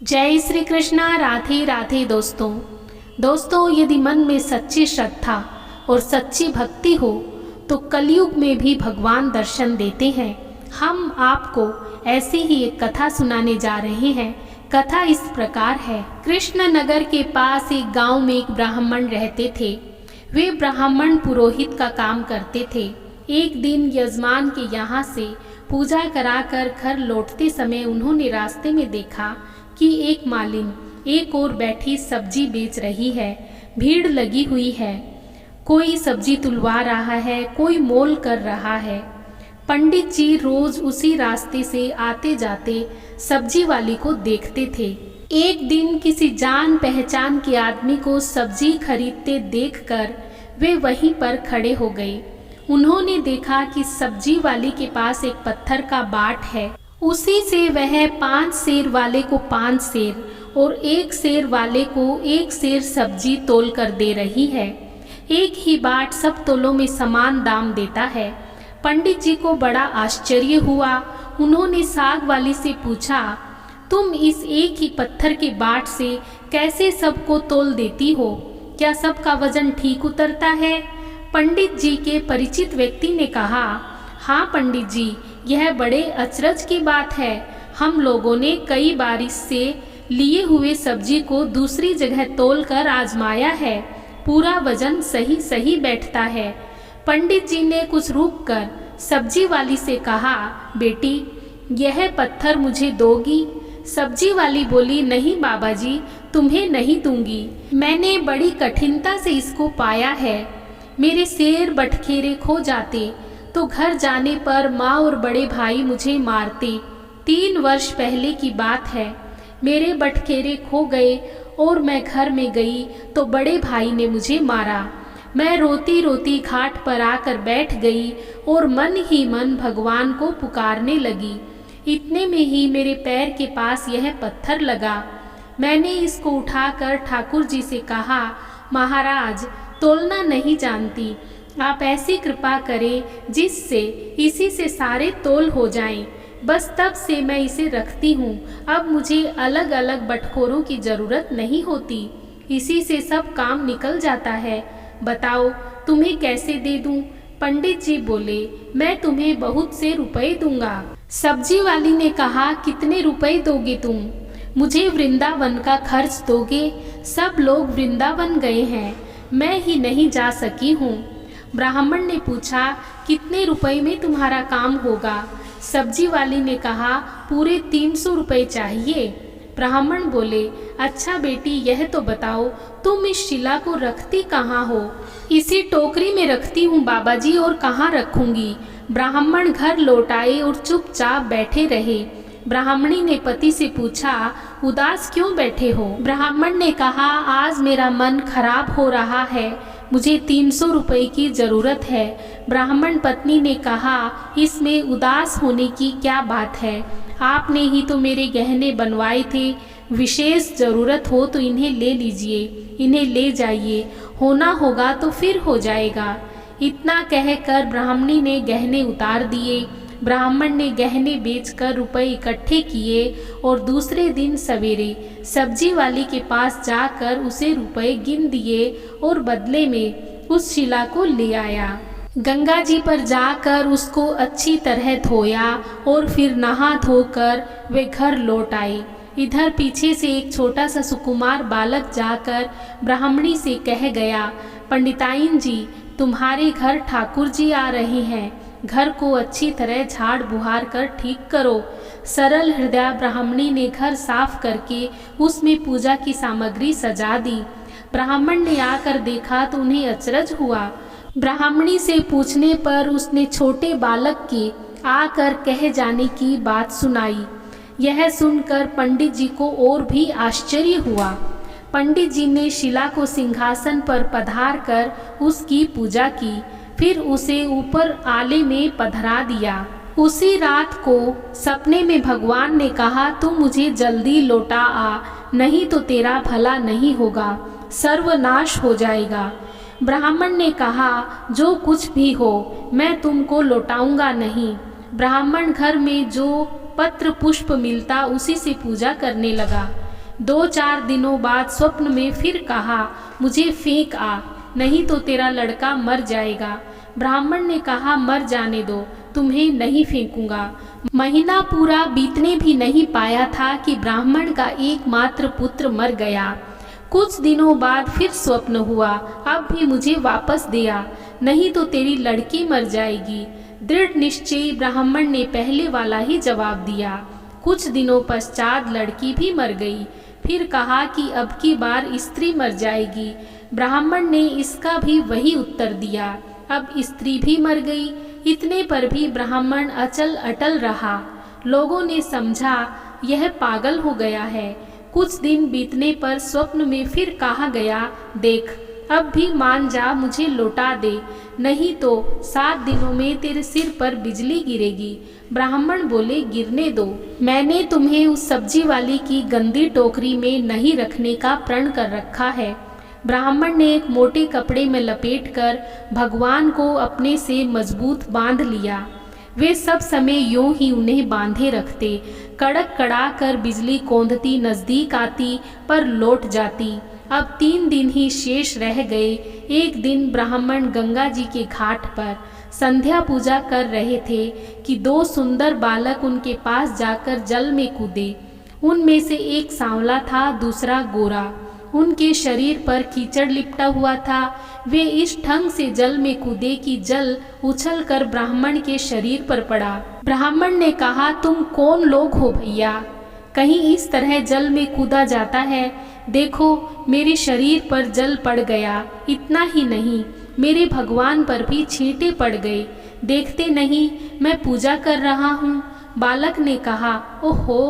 जय श्री कृष्णा। राधे राधे दोस्तों, यदि मन में सच्ची श्रद्धा और सच्ची भक्ति हो तो कलयुग में भी भगवान दर्शन देते हैं। हम आपको ऐसी ही एक कथा सुनाने जा रहे हैं। कथा इस प्रकार है। कृष्ण नगर के पास एक गांव में एक ब्राह्मण रहते थे। वे ब्राह्मण पुरोहित का काम करते थे। एक दिन यजमान के यहाँ से पूजा कराकर घर लौटते समय उन्होंने रास्ते में देखा कि एक मालिन एक ओर बैठी सब्जी बेच रही है। भीड़ लगी हुई है, कोई सब्जी तुलवा रहा है, कोई मोल कर रहा है। पंडित जी रोज उसी रास्ते से आते जाते सब्जी वाली को देखते थे। एक दिन किसी जान पहचान के आदमी को सब्जी खरीदते देखकर वे वहीं पर खड़े हो गए। उन्होंने देखा कि सब्जी वाली के पास एक पत्थर का बाट है, उसी से वह 5 सेर वाले को 5 सेर और 1 सेर वाले को 1 सेर सब्जी तोल कर दे रही है। एक ही बाट सब तोलों में समान दाम देता है। पंडित जी को बड़ा आश्चर्य हुआ। उन्होंने साग वाली से पूछा, तुम इस एक ही पत्थर के बाट से कैसे सबको तोल देती हो? क्या सबका वजन ठीक उतरता है? पंडित जी के परिचित व्यक्ति ने कहा, हाँ पंडित जी, यह बड़े अचरज की बात है। हम लोगों ने कई बार इससे लिए हुए सब्जी को दूसरी जगह तोल कर आजमाया है, पूरा वजन सही सही बैठता है। पंडित जी ने कुछ रुक कर सब्जी वाली से कहा, बेटी यह पत्थर मुझे दोगी? सब्जी वाली बोली, नहीं बाबा जी, तुम्हें नहीं दूंगी। मैंने बड़ी कठिनता से इसको पाया है। मेरे सेर बटखेरे खो जाते तो घर जाने पर माँ और बड़े भाई मुझे मारते। 3 वर्ष पहले की बात है। मेरे बटखेरे खो गए और मैं घर में गई तो बड़े भाई ने मुझे मारा। मैं रोती रोती घाट पर आकर बैठ गई और मन ही मन भगवान को पुकारने लगी। इतने में ही मेरे पैर के पास यह पत्थर लगा। मैंने इसको उठाकर ठाकुर जी से कहा, महाराज तोलना नहीं जानती, आप ऐसी कृपा करें जिससे इसी से सारे तोल हो जाएं। बस तब से मैं इसे रखती हूँ। अब मुझे अलग अलग बटखोरों की जरूरत नहीं होती, इसी से सब काम निकल जाता है। बताओ तुम्हें कैसे दे दूँ? पंडित जी बोले, मैं तुम्हें बहुत से रुपए दूंगा। सब्जी वाली ने कहा, कितने रुपए दोगे तुम? मुझे वृंदावन का खर्च दोगे? सब लोग वृंदावन गए हैं, मैं ही नहीं जा सकी हूँ। ब्राह्मण ने पूछा, कितने रुपए में तुम्हारा काम होगा? सब्जी वाली ने कहा, पूरे 300 रुपए चाहिए। ब्राह्मण बोले, अच्छा बेटी यह तो बताओ, तुम इस शिला को रखती कहाँ हो? इसी टोकरी में रखती हूँ बाबा जी, और कहाँ रखूंगी? ब्राह्मण घर लौट आए और चुपचाप बैठे रहे। ब्राह्मणी ने पति से पूछा, उदास क्यों बैठे हो? ब्राह्मण ने कहा, आज मेरा मन खराब हो रहा है, मुझे 300 रुपए की जरूरत है। ब्राह्मण पत्नी ने कहा, इसमें उदास होने की क्या बात है? आपने ही तो मेरे गहने बनवाए थे, विशेष जरूरत हो तो इन्हें ले लीजिए, इन्हें ले जाइए, होना होगा तो फिर हो जाएगा। इतना कहकर ब्राह्मणी ने गहने उतार दिए। ब्राह्मण ने गहने बेचकर रुपए इकट्ठे किए और दूसरे दिन सवेरे सब्जी वाली के पास जाकर उसे रुपए गिन दिए और बदले में उस शिला को ले आया। गंगा जी पर जाकर उसको अच्छी तरह धोया और फिर नहा धोकर वे घर लौट आए। इधर पीछे से एक छोटा सा सुकुमार बालक जाकर ब्राह्मणी से कह गया, पंडिताइन जी तुम्हारे घर ठाकुर जी आ रहे हैं, घर को अच्छी तरह झाड़ बुहार कर ठीक करो। सरल हृदय ब्राह्मणी ने घर साफ करके उसमें पूजा की सामग्री सजा दी। ब्राह्मण ने आकर देखा तो उन्हें अचरज हुआ। ब्राह्मणी से पूछने पर उसने छोटे बालक के आकर कह जाने की बात सुनाई। यह सुनकर पंडित जी को और भी आश्चर्य हुआ। पंडित जी ने शिला को सिंहासन पर पधार कर उसकी पूजा की, फिर उसे ऊपर आले में पधरा दिया। उसी रात को सपने में भगवान ने कहा, तू मुझे जल्दी लौटा आ, नहीं तो तेरा भला नहीं होगा, सर्वनाश हो जाएगा। ब्राह्मण ने कहा, जो कुछ भी हो मैं तुमको लौटाऊंगा नहीं। ब्राह्मण घर में जो पत्र पुष्प मिलता उसी से पूजा करने लगा। 2-4 दिनों बाद स्वप्न में फिर कहा, मुझे फेंक आ, नहीं तो तेरा लड़का मर जाएगा। ब्राह्मण ने कहा, मर जाने दो, तुम्हें नहीं फेंकूंगा। महीना पूरा बीतने भी नहीं पाया था कि ब्राह्मण का एकमात्र पुत्र मर गया। कुछ दिनों बाद फिर स्वप्न हुआ, अब भी मुझे वापस दे आ, नहीं तो तेरी लड़की मर जाएगी। दृढ़ निश्चयी ब्राह्मण ने पहले वाला ही जवाब दिया। कुछ दिनों पश्चात लड़की भी मर गई। फिर कहा कि अब की बार स्त्री मर जाएगी। ब्राह्मण ने इसका भी वही उत्तर दिया। अब स्त्री भी मर गई। इतने पर भी ब्राह्मण अचल अटल रहा। लोगों ने समझा यह पागल हो गया है। कुछ दिन बीतने पर स्वप्न में फिर कहा गया, देख अब भी मान जा, मुझे लौटा दे, नहीं तो 7 दिनों में तेरे सिर पर बिजली गिरेगी। ब्राह्मण बोले, गिरने दो, मैंने तुम्हें उस सब्जी वाली की गंदी टोकरी में नहीं रखने का प्रण कर रखा है। ब्राह्मण ने एक मोटे कपड़े में लपेटकर भगवान को अपने से मजबूत बांध लिया। वे सब समय यूं ही उन्हें बांधे रखते। कड़क कड़ा कर बिजली कौंधती नजदीक आती पर लौट जाती। अब 3 दिन ही शेष रह गए। एक दिन ब्राह्मण गंगा जी के घाट पर संध्या पूजा कर रहे थे कि 2 सुंदर बालक उनके पास जाकर जल में कूदे। उनमें से एक सांवला था, दूसरा गोरा। उनके शरीर पर कीचड़ लिपटा हुआ था। वे इस ढंग से जल में कूदे कि जल उछलकर ब्राह्मण के शरीर पर पड़ा। ब्राह्मण ने कहा, तुम कौन लोग हो भैया, कहीं इस तरह जल में कूदा जाता है? देखो मेरे शरीर पर जल पड़ गया। इतना ही नहीं, मेरे भगवान पर भी छींटे पड़ गए। देखते नहीं मैं पूजा कर रहा हूँ। बालक ने कहा, ओहो,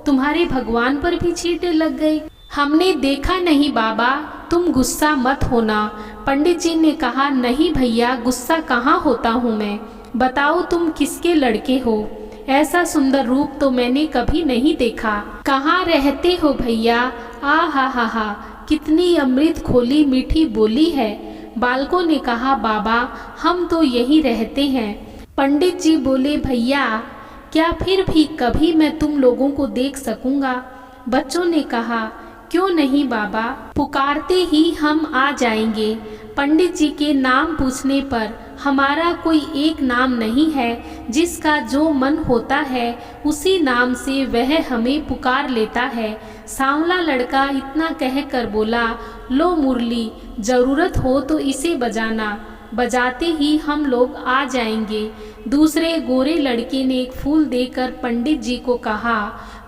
तुम्हारे भगवान पर भी छींटे लग गए। हमने देखा नहीं बाबा, तुम गुस्सा मत होना। पंडित जी ने कहा, नहीं भैया, गुस्सा कहाँ होता हूँ मैं। बताओ तुम किसके लड़के हो? ऐसा सुंदर रूप तो मैंने कभी नहीं देखा। कहाँ रहते हो भैया? आ हा, कितनी अमृत खोली मीठी बोली है। बालकों ने कहा, बाबा हम तो यहीं रहते हैं। पंडित जी बोले, भैया क्या फिर भी कभी मैं तुम लोगों को देख सकूंगा? बच्चों ने कहा, क्यों नहीं बाबा, पुकारते ही हम आ जाएंगे। पंडित जी के नाम पूछने पर हमारा कोई एक नाम नहीं है, जिसका जो मन होता है उसी नाम से वह हमें पुकार लेता है। सांवला लड़का इतना कहकर बोला, लो मुरली, जरूरत हो तो इसे बजाना, बजाते ही हम लोग आ जाएंगे। दूसरे गोरे लड़के ने एक फूल देकर पंडित जी को कहा,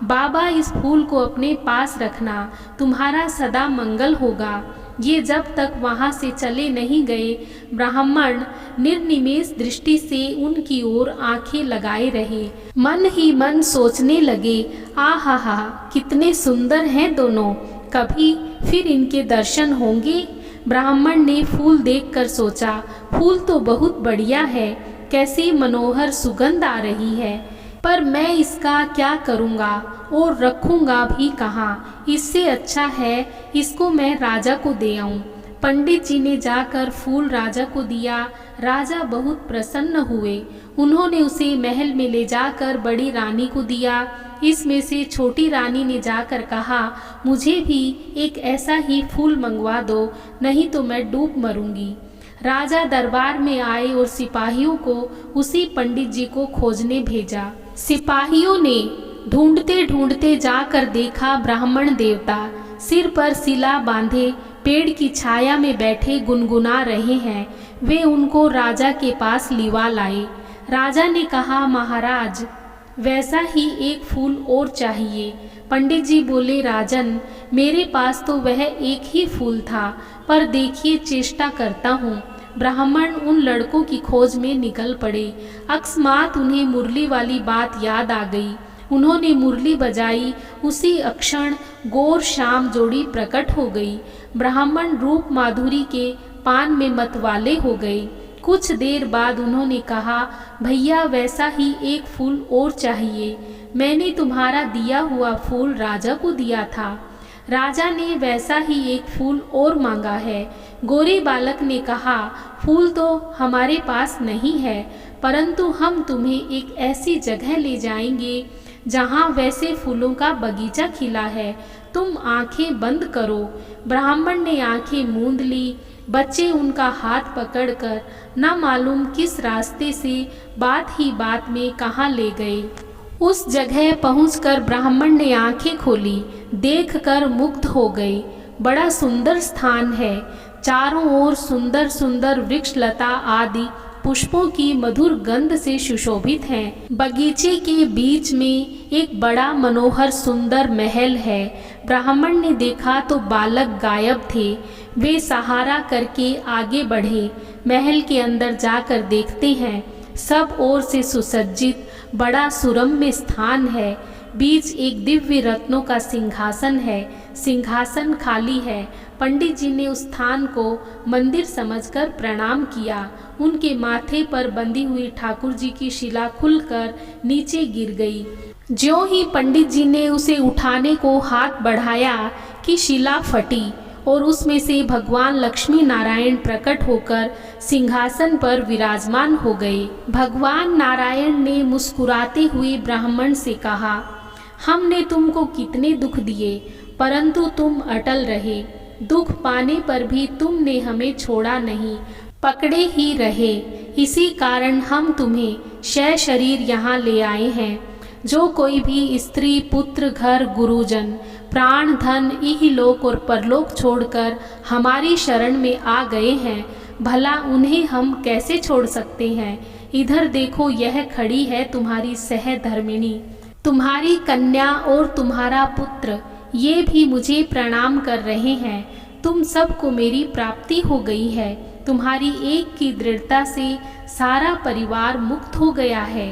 बाबा इस फूल को अपने पास रखना, तुम्हारा सदा मंगल होगा। ये जब तक वहाँ से चले नहीं गए, ब्राह्मण निर्निमेष दृष्टि से उनकी ओर आंखें लगाए रहे। मन ही मन सोचने लगे, आहा, कितने सुंदर हैं दोनों, कभी फिर इनके दर्शन होंगे। ब्राह्मण ने फूल देखकर सोचा, फूल तो बहुत बढ़िया है, कैसी मनोहर सुगंध आ रही है, पर मैं इसका क्या करूँगा और रखूँगा भी कहाँ? इससे अच्छा है इसको मैं राजा को दे आऊँ। पंडित जी ने जाकर फूल राजा को दिया। राजा बहुत प्रसन्न हुए। उन्होंने उसे महल में ले जाकर बड़ी रानी को दिया। इसमें से छोटी रानी ने जाकर कहा, मुझे भी एक ऐसा ही फूल मंगवा दो, नहीं तो मैं डूब मरूंगी। राजा दरबार में आए और सिपाहियों को उसी पंडित जी को खोजने भेजा। सिपाहियों ने ढूंढते ढूंढते जाकर देखा, ब्राह्मण देवता सिर पर सिला बांधे पेड़ की छाया में बैठे गुनगुना रहे हैं। वे उनको राजा के पास लिवा लाए। राजा ने कहा, महाराज वैसा ही एक फूल और चाहिए। पंडित जी बोले, राजन मेरे पास तो वह एक ही फूल था, पर देखिए चेष्टा करता हूँ। ब्राह्मण उन लड़कों की खोज में निकल पड़े। अकस्मात उन्हें मुरली वाली बात याद आ गई। उन्होंने मुरली बजाई। उसी अक्षण गौर श्याम जोड़ी प्रकट हो गई। ब्राह्मण रूप माधुरी के पान में मतवाले हो गए। कुछ देर बाद उन्होंने कहा, भैया वैसा ही एक फूल और चाहिए। मैंने तुम्हारा दिया हुआ फूल राजा को दिया था। राजा ने वैसा ही एक फूल और मांगा है। गोरे बालक ने कहा, फूल तो हमारे पास नहीं है, परंतु हम तुम्हें एक ऐसी जगह ले जाएंगे जहाँ वैसे फूलों का बगीचा खिला है। तुम आंखें बंद करो। ब्राह्मण ने आंखें मूंद ली। बच्चे उनका हाथ पकड़कर न मालूम किस रास्ते से बात ही बात में कहाँ ले गए। उस जगह पहुंचकर ब्राह्मण ने आंखें खोली, देखकर मुग्ध हो गए। बड़ा सुंदर स्थान है। चारों ओर सुंदर सुंदर वृक्ष लता आदि पुष्पों की मधुर गंध से सुशोभित हैं। बगीचे के बीच में एक बड़ा मनोहर सुंदर महल है। ब्राह्मण ने देखा तो बालक गायब थे। वे सहारा करके आगे बढ़े। महल के अंदर जाकर देखते हैं, सब ओर से सुसज्जित बड़ा सुरम्य स्थान है। बीच एक दिव्य रत्नों का सिंहासन है। सिंहासन खाली है। पंडित जी ने उस स्थान को मंदिर समझकर प्रणाम किया। उनके माथे पर बंधी हुई ठाकुर जी की शिला खुलकर नीचे गिर गई। ज्यों ही पंडित जी ने उसे उठाने को हाथ बढ़ाया कि शिला फटी और उसमें से भगवान लक्ष्मी नारायण प्रकट होकर सिंहासन पर विराजमान हो गए। भगवान नारायण ने मुस्कुराते हुए ब्राह्मण से कहा, हमने तुमको कितने दुख दिए, परंतु तुम अटल रहे। दुख पाने पर भी तुमने हमें छोड़ा नहीं, पकड़े ही रहे। इसी कारण हम तुम्हें शय शरीर यहाँ ले आए हैं। जो कोई भी स्त्री, पुत्र, घर, गुरुजन, प्राण, धन, इहलोक और परलोक छोड़कर हमारी शरण में आ गए हैं, भला उन्हें हम कैसे छोड़ सकते हैं। इधर देखो, यह खड़ी है तुम्हारी सहधर्मिणी, तुम्हारी कन्या और तुम्हारा पुत्र, ये भी मुझे प्रणाम कर रहे हैं। तुम सबको मेरी प्राप्ति हो गई है। तुम्हारी एक की दृढ़ता से सारा परिवार मुक्त हो गया है।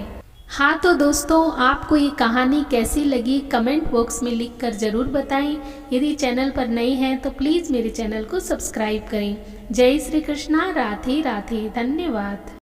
हाँ तो दोस्तों, आपको ये कहानी कैसी लगी कमेंट बॉक्स में लिखकर ज़रूर बताएं। यदि चैनल पर नए हैं तो प्लीज़ मेरे चैनल को सब्सक्राइब करें। जय श्री कृष्णा। राधे राधे। धन्यवाद।